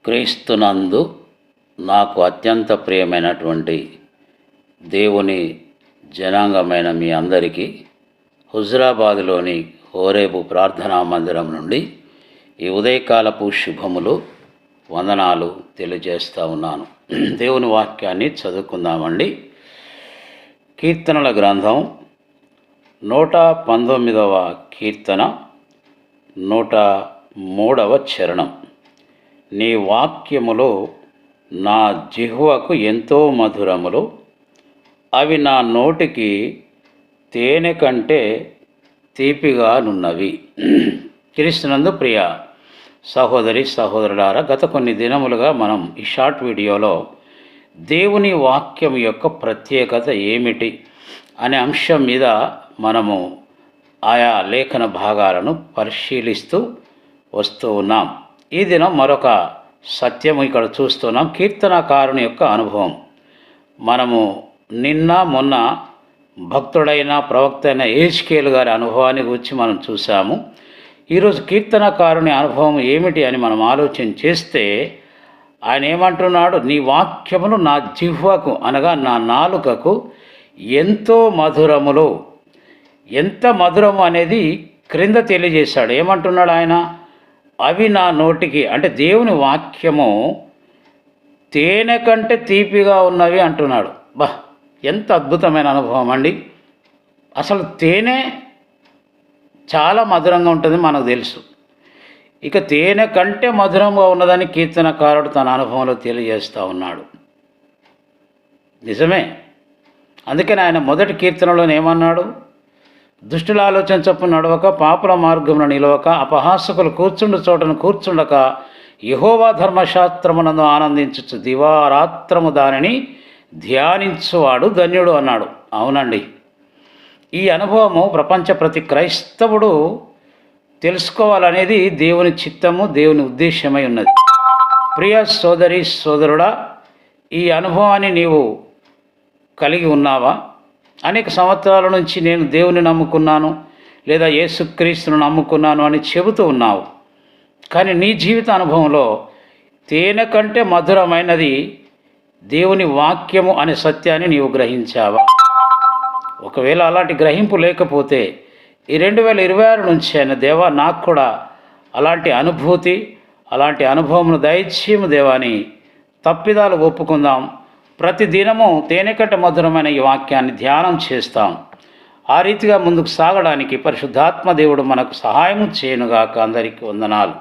క్రీస్తునందు నాకు అత్యంత ప్రియమైనటువంటి దేవుని జనాంగమైన మీ అందరికీ హుజురాబాద్లోని హోరేబు ప్రార్థనా మందిరం నుండి ఈ ఉదయకాలపు శుభములు వందనాలు తెలియజేస్తూ ఉన్నాను. దేవుని వాక్యాన్ని చదువుకుందామండి. కీర్తనల గ్రంథం 119వ కీర్తన 103వ చరణం. నీ వాక్యములు నా జిహ్వకు ఎంతో మధురములు, అవి నా నోటికి తేనె కంటే తీపిగానున్నవి. క్రీస్తునందు ప్రియ సహోదరి సహోదరులారా, గత కొన్ని దినములుగా మనం ఈ షార్ట్ వీడియోలో దేవుని వాక్యం యొక్క ప్రత్యేకత ఏమిటి అనే అంశం మీద మనము ఆయా లేఖన భాగాలను పరిశీలిస్తూ వస్తూ ఉన్నాం. ఈ దినం మరొక సత్యము ఇక్కడ చూస్తున్నాం. కీర్తనకారుని యొక్క అనుభవం. మనము నిన్న మొన్న భక్తుడైన ప్రవక్త అయిన యెహెజ్కేలు గారి అనుభవాన్ని గురించి మనం చూసాము. ఈరోజు కీర్తనకారుని అనుభవం ఏమిటి అని మనం ఆలోచన చేస్తే ఆయన ఏమంటున్నాడు? నీ వాక్యములు నా జిహ్వకు అనగా నా నాలుకకు ఎంతో మధురములు. ఎంత మధురము అనేది క్రింద తెలియజేశాడు. ఏమంటున్నాడు ఆయన? అవి నా నోటికి, అంటే దేవుని వాక్యము తేనె కంటే తీపిగా ఉన్నవి అంటున్నాడు. ఎంత అద్భుతమైన అనుభవం అండి. అసలు తేనె చాలా మధురంగా ఉంటుంది, మనకు తెలుసు. ఇక తేనె కంటే మధురంగా ఉన్నదని కీర్తనకారుడు తన అనుభవంలో తెలియజేస్తూ ఉన్నాడు. నిజమే. అందుకని ఆయన మొదటి కీర్తనలో ఏమన్నాడు? దుష్టుల ఆలోచన చొప్పున నడవక, పాపుల మార్గమును నిలవక, అపహాసకులు కూర్చుండు చోటను కూర్చుండక, యెహోవా ధర్మశాస్త్రమునందు ఆనందించు దివారాత్రము దానిని ధ్యానించువాడు ధన్యుడు అన్నాడు. అవునండి, ఈ అనుభవము ప్రపంచ ప్రతి క్రైస్తవుడు తెలుసుకోవాలనేది దేవుని చిత్తము, దేవుని ఉద్దేశమై ఉన్నది. ప్రియ సోదరి సోదరుడా, ఈ అనుభవాన్ని నీవు కలిగి ఉన్నావా? అనేక సంవత్సరాల నుంచి నేను దేవుని నమ్ముకున్నాను, లేదా యేసుక్రీస్తును నమ్ముకున్నాను అని చెబుతూ ఉన్నావు. కానీ నీ జీవిత అనుభవంలో తేనె కంటే మధురమైనది దేవుని వాక్యము అనే సత్యాన్ని నీవు గ్రహించావా? ఒకవేళ అలాంటి గ్రహింపు లేకపోతే ఈ 2026 నుంచి అయిన దేవా నాకు కూడా అలాంటి అనుభూతి, అలాంటి అనుభవమును దయచేయము దేవాని తప్పిదాలు ఒప్పుకుందాం. ప్రతిదినము తేనె కంటే మధురమైన ఈ వాక్యాన్ని ధ్యానం చేస్తాం. ఆ రీతిగా ముందుకు సాగడానికి పరిశుద్ధాత్మ దేవుడు మనకు సహాయం చేయనుగాక. అందరికీ వందనాలు.